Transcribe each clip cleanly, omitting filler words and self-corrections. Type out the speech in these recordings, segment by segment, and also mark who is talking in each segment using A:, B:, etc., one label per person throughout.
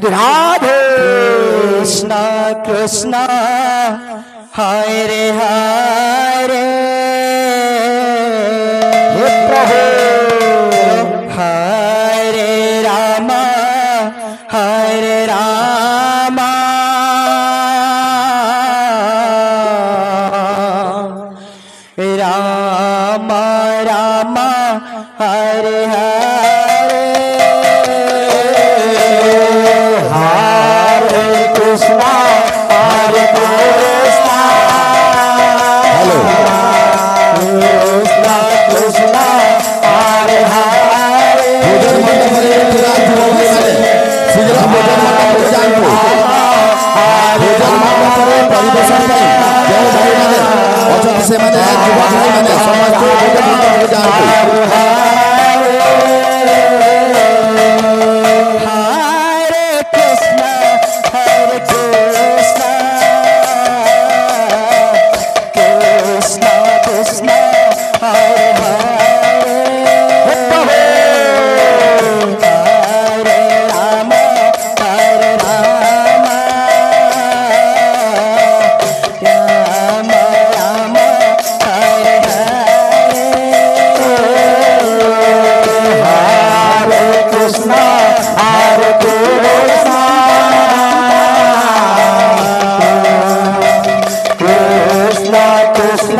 A: राधे कृष्ण कृष्ण हरे हरे हे प्रभु हरे राम राम राम हरे हरे हरे कृष्ण हरे Krishna hello Krishna Krishna Hare Hare
B: से मैंने युवा भाई मैंने समाज को
A: हरे कृष्ण कृष्ण कृष्ण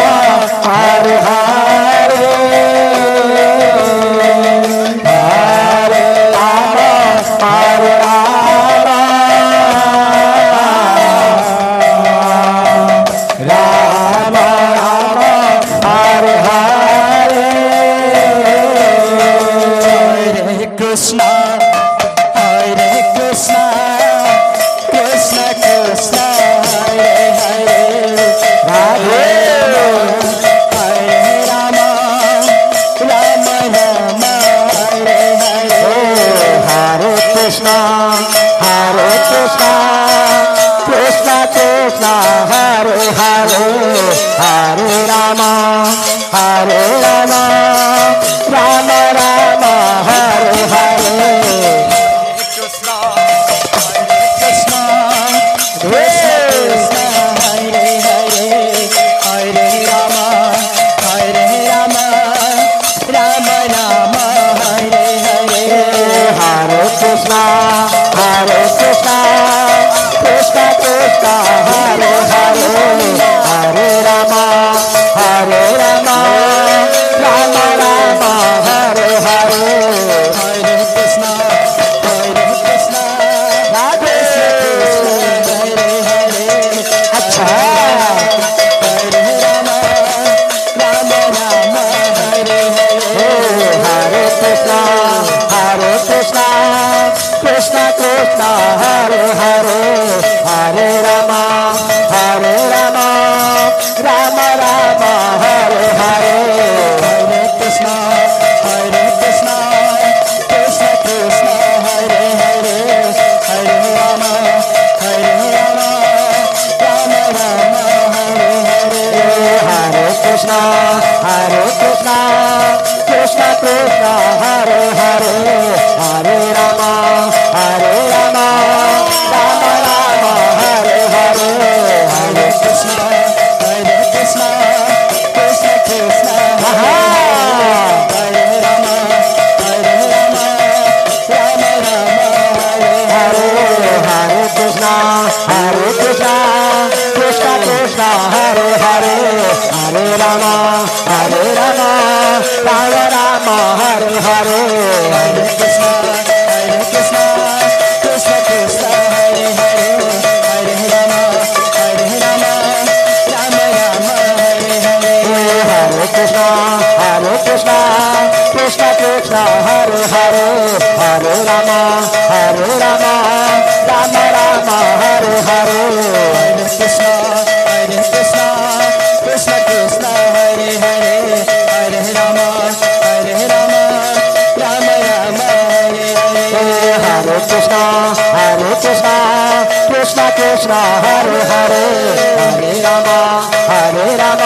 A: हरे हरे हरे राम राम राम हरे हरे कृष्ण हरे कृष्ण कृष्ण हरे हरे हरे राम राम राम हरे हरे हरे कृष्ण कृष्ण कृष्ण हरे हरे हरे हरे राम राम राम हरे हरे हरे कृष्ण कृष्ण कृष्ण हरे हरे हरे राम राम राम राम हरे हरे कृष्ण कृष्ण हरे हरे हरे राम राम राम हरे हरे हरे कृष्ण कृष्ण कृष्ण हरे हरे हरे राम राम राम हरे हरे हरे कृष्ण राधे हरे हरे अच्छा हरे राम राम हरे हरे हरे कृष्ण कृष्ण हरे हरे हरे राम राम राम हरे हरे हरे कृष्ण कृष्ण हरे हरे हरे राम राम राम हरे हरे हरे कृष्ण कृष्ण हरे हरे हरे राम राम हरे हरे हरे कृष्ण कृष्ण हरे राम राम हरे हरे हरे कृष्ण कृष्ण हरे हरे हरे राम राम राम हरे हरे हरे कृष्ण कृष्ण हरे हरे हरे राम राम राम हरे हरे हरे कृष्ण कृष्ण हरे हरे हरे राम राम राम हरे हरे हरे कृष्ण कृष्ण हरे हरे हरे राम राम राम हरे हरे हरे कृष्ण कृष्ण हरे हरे हरे राम राम